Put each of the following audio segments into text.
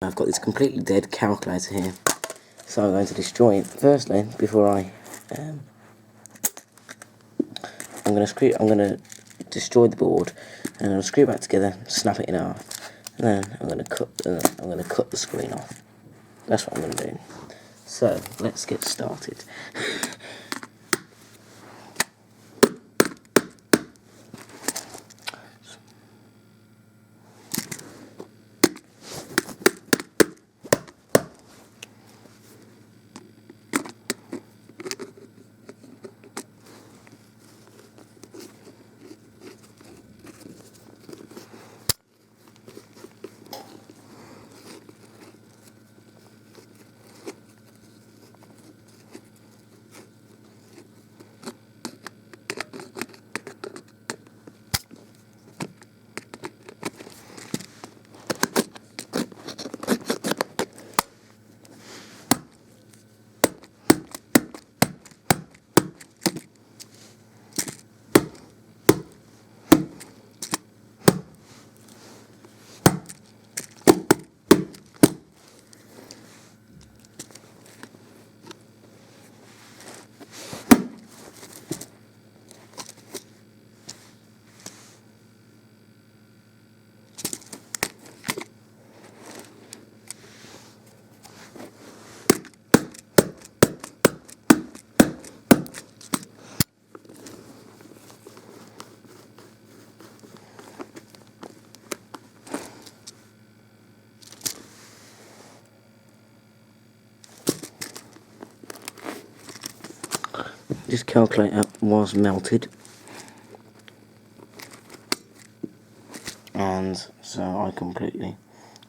I've got this completely dead calculator here, so I'm going to destroy it. Firstly, before I'm going to destroy the board, and I'll screw it back together, snap it in half, and then I'm going to cut the screen off. That's what I'm going to do. So let's get started. This calculator was melted, and so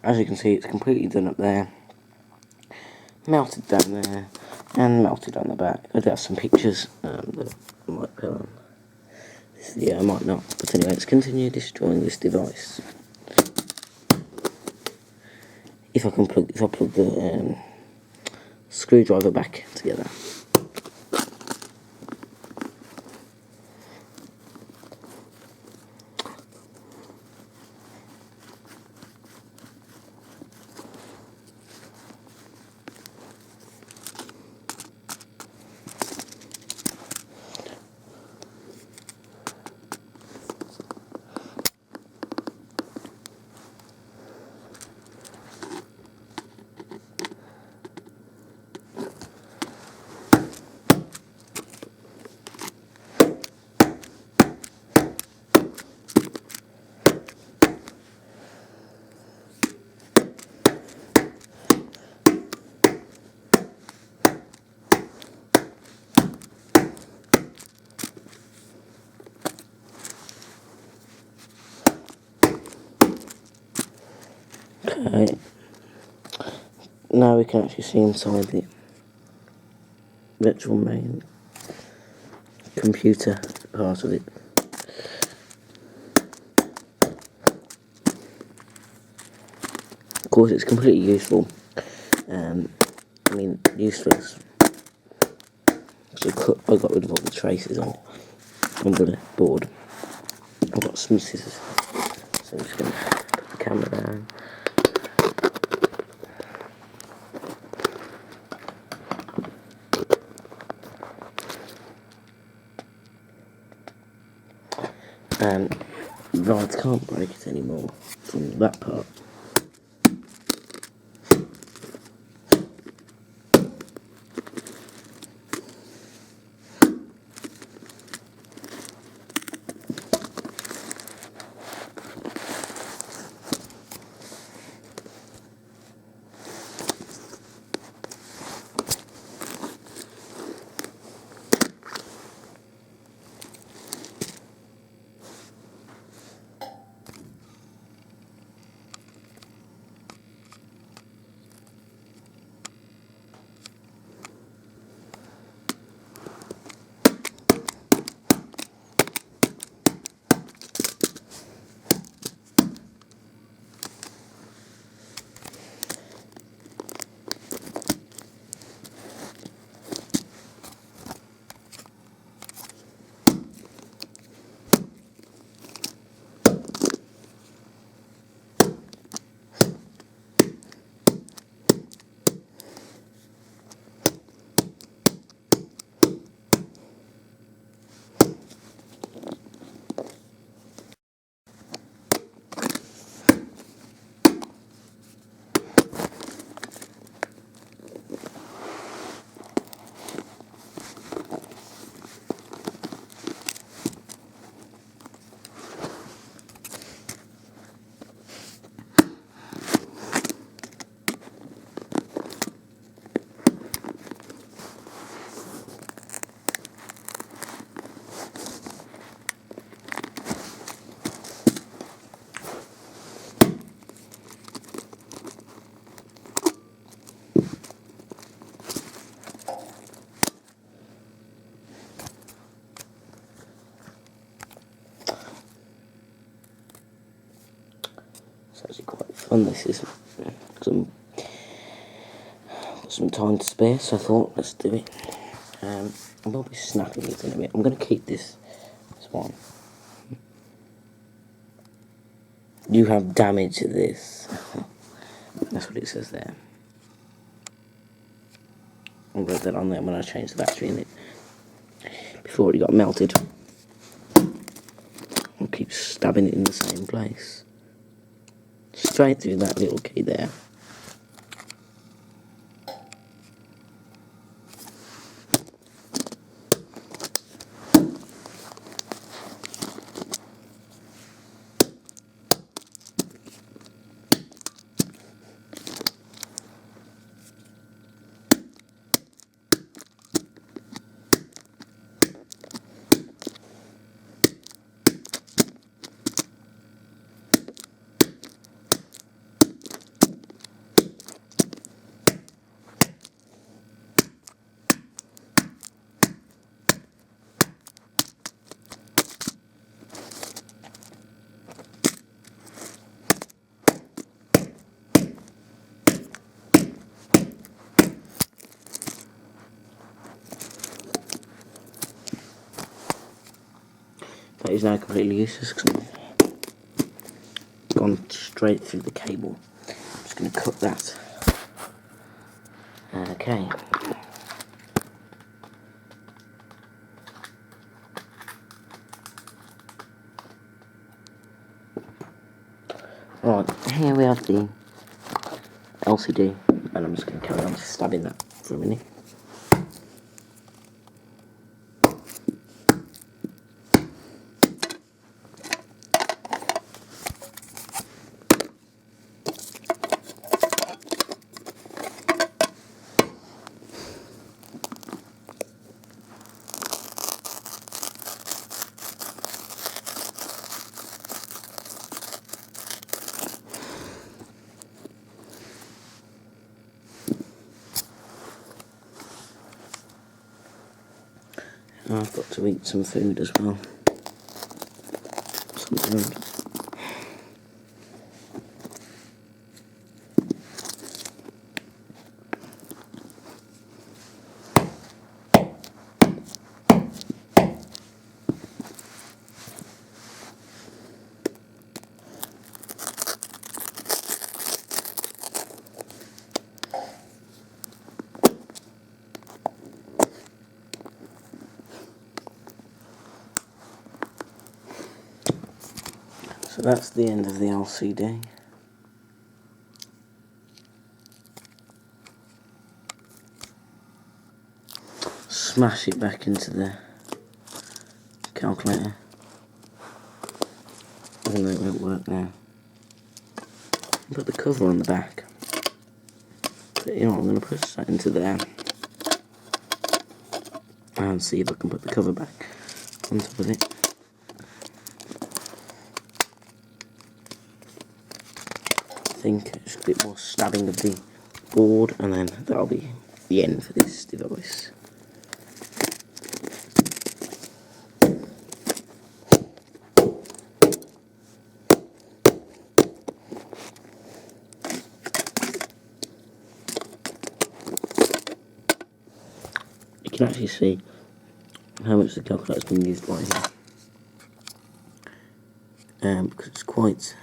as you can see, it's completely done up there, melted down there, and melted on the back. I do have some pictures that I might put on this video, I might not, but anyway, let's continue destroying this device. If I plug the screwdriver back together. Okay, now we can actually see inside the virtual main computer part of it. Of course, it's completely useful. Useless. So I got rid of all the traces on the board. I've got some scissors, so I'm just going to put the camera down. And right, I can't break it anymore from that part. on this is some time to spare, so I thought let's do it. I will be snapping it in a bit. I'm going to keep this one. You have damaged this. That's what it says there. I'll put that on there when I change the battery in it. Before it got melted. I'll keep stabbing it in the same place. Straight through that little key there. That is now completely useless because I've gone straight through the cable. I'm just going to cut that. Okay. Right, here we have the LCD, and I'm just going to carry on stabbing that for a minute. I've got to eat some food as well. Some food. So that's the end of the LCD. Smash it back into the calculator. Even though it won't work now. Put the cover on the back. But you know what, I'm going to push that into there. And see if I can put the cover back on top of it. I think just a bit more stabbing of the board, and then that'll be the end for this device. You can actually see how much the calculator's been used by here. Because it's quite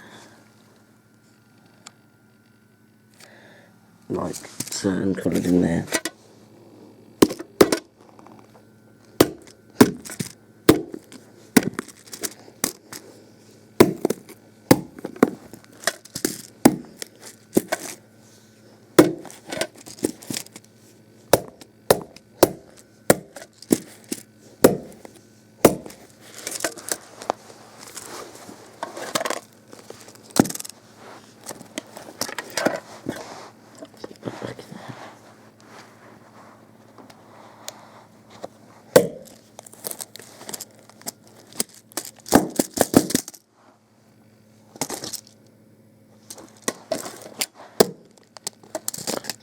like certain coloured in there.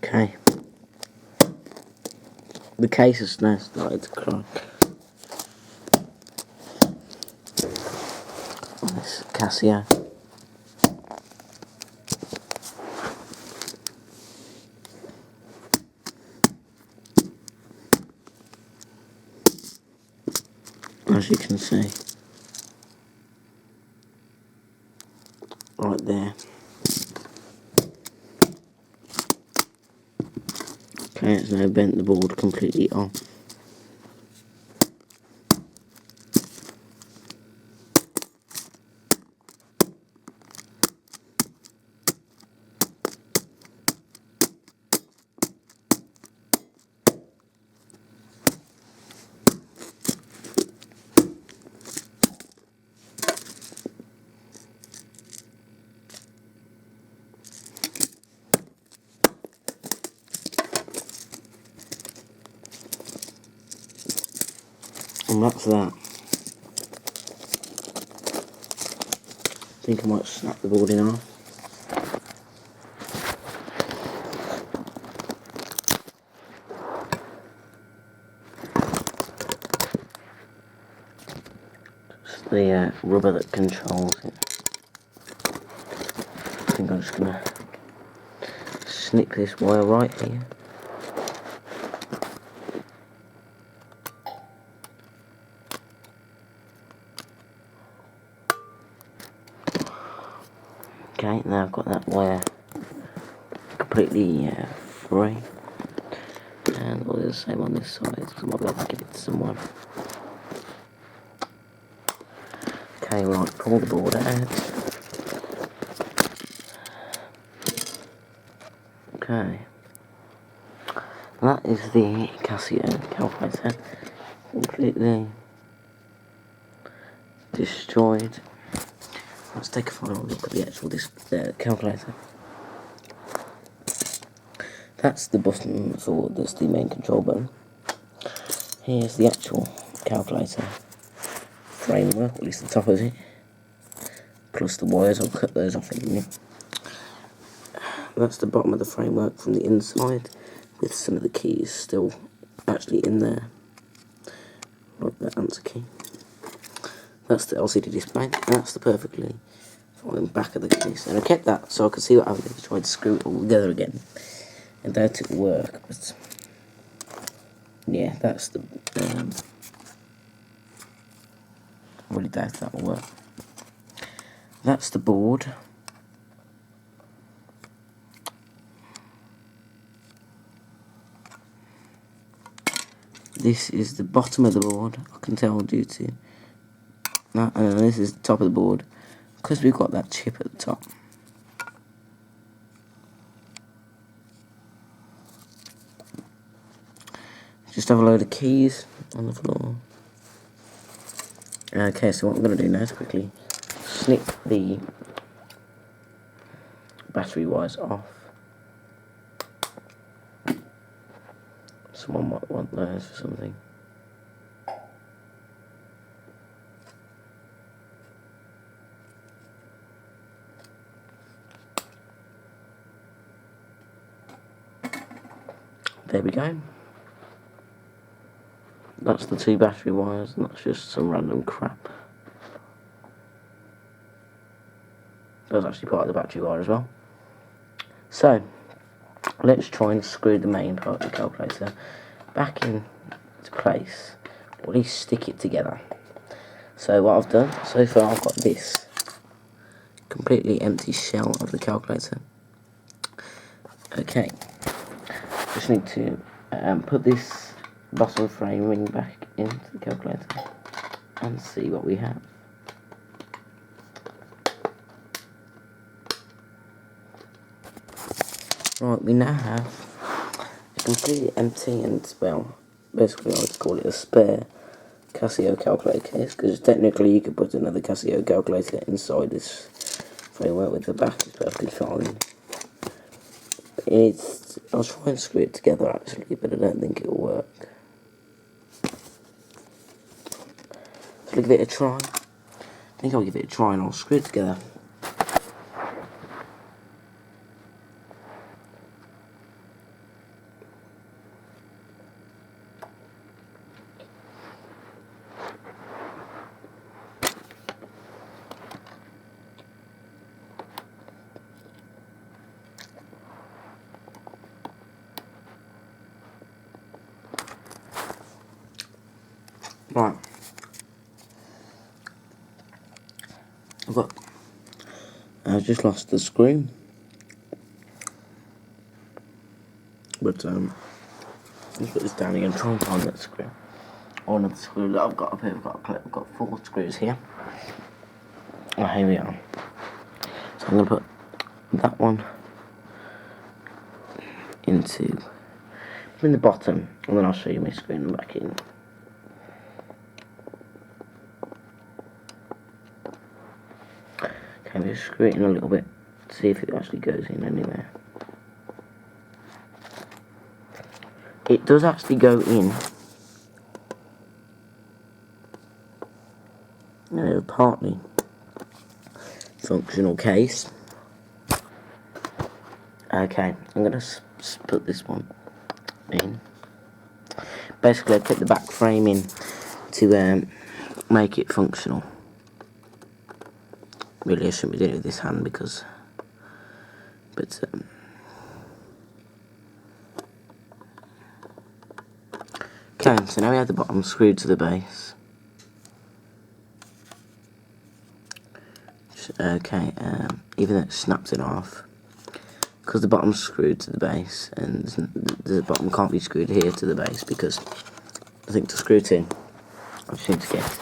Okay. The case has now started to crack. On this Casio. you can see. Right there. Okay, it's now bent the board completely off. And that's that. I think I might snap the board in half. It's the rubber that controls it. I think I'm just going to snip this wire right here. Okay, now I've got that wire completely free. And we'll do the same on this side, because I might be able to give it to someone. Okay, right, pull the board out. Okay. That is the Casio calculator. Completely destroyed. Let's take a final look at the actual calculator. That's the button that's the main control button. Here's the actual calculator framework, at least the top of it. Plus the wires, I'll cut those off in a minute. That's the bottom of the framework from the inside, with some of the keys still actually in there. Like the answer key. That's the LCD display, and that's the perfectly fine back of the case. And I kept that so I could see what happened if I tried to screw it all together again. And that didn't work, but yeah, that's the I really doubt that will work. That's the board. This is the bottom of the board, I can tell due to that, and this is the top of the board, because we've got that chip at the top. Just have a load of keys on the floor. Okay, so what I'm going to do now is quickly snip the battery wires off. Someone might want those for something. There we go. That's the 2 battery wires, and that's just some random crap. That was actually part of the battery wire as well. So, let's try and screw the main part of the calculator back into place, or at least stick it together. So what I've done, so far I've got this completely empty shell of the calculator. Okay, just need to put this bottom frame ring back into the calculator and see what we have. Right, we now have a completely empty and, well, basically I would call it a spare Casio calculator case, because technically you could put another Casio calculator inside this framework with the back is perfectly fine. I'll try and screw it together actually, but I don't think it'll work. So I'll give it a try. I think I'll give it a try and I'll screw it together. Right. just lost the screw. But let's put this down again, try and find that screw. Or another screw that I've got up here. I've got 4 screws here. Oh, here we are. So I'm going to put that one into in the bottom, and then I'll show you my screwing them back in. Okay, we'll screw it in a little bit to see if it actually goes in anywhere. It does actually go in. Partly functional case. Okay, I'm going to put this one in. Basically, I put the back frame in to make it functional. Really, I shouldn't be doing it with this hand because... But, okay, so now we have the bottom screwed to the base. Okay, even though it snaps it off, because the bottom's screwed to the base, and the bottom can't be screwed here to the base, because I think to screw it in, I just need to get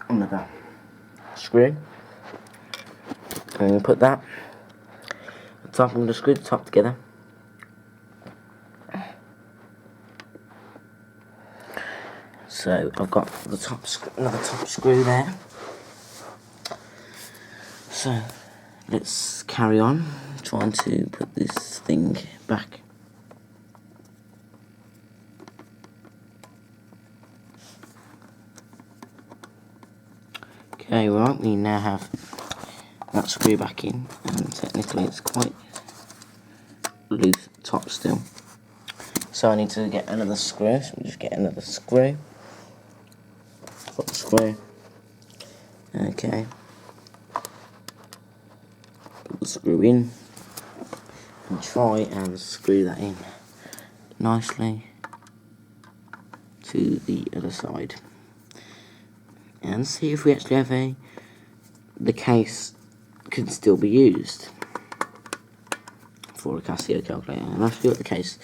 another screw. I'm going to put that on top. I'm going to screw the top together. So I've got the another top screw there. So let's carry on trying to put this thing back. Okay, right, we now have that screw back in, and technically it's quite loose top still. So I need to get another screw, so we just get another screw. Put the screw. Okay. Put the screw in. And try and screw that in nicely to the other side. And see if we actually have the case can still be used for a Casio calculator. And I'll show you what the case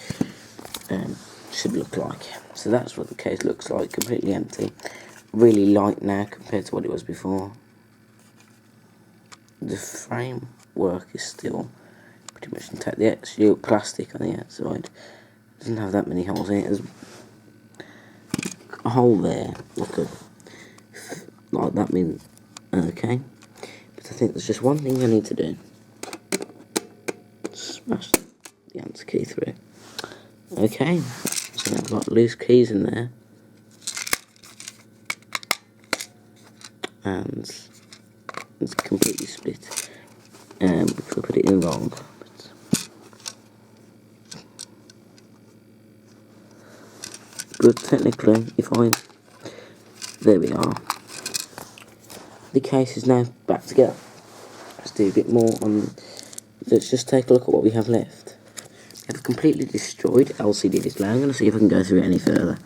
should look like. So that's what the case looks like, completely empty. Really light now compared to what it was before. The framework is still pretty much intact. The extra plastic on the outside doesn't have that many holes in it. There's a hole there, like that means okay. But I think there's just one thing I need to do. Smash the answer key through. Okay, so I've got loose keys in there. And it's completely split. Because I put it in wrong. But technically, there we are. The case is now back together. Let's do a bit more on. Let's just take a look at what we have left. We have a completely destroyed LCD display. I'm going to see if I can go through it any further.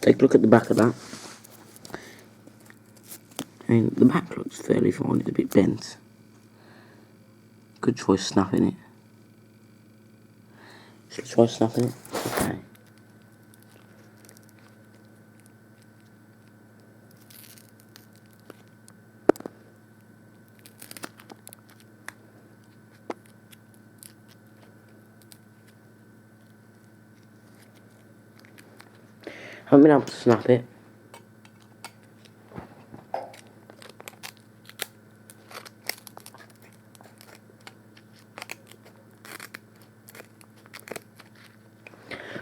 Take a look at the back of that. I mean, the back looks fairly fine, it's a bit bent. Good choice snapping it. Should I try snapping it? Okay. haven't been able to snap it.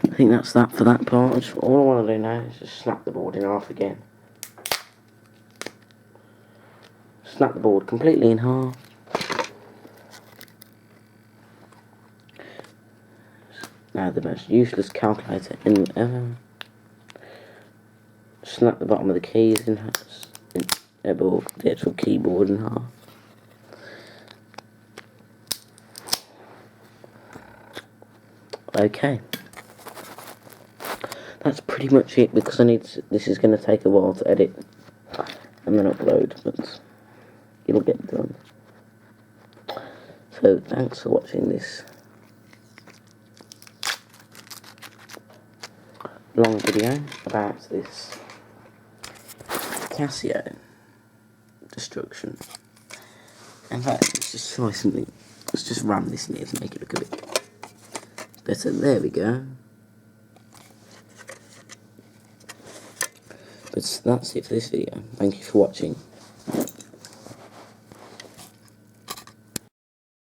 I think that's that for that part. All I want to do now is just snap the board in half again. Snap the board completely in half. Now the most useless calculator ever. Snap the bottom of the keys in half. The actual keyboard in half. Okay. That's pretty much it, because this is going to take a while to edit and then upload, but it'll get done. So thanks for watching this long video about this Casio destruction. In fact, let's just try something. Let's just ram this in here to make it look a bit better. There we go. But that's it for this video. Thank you for watching.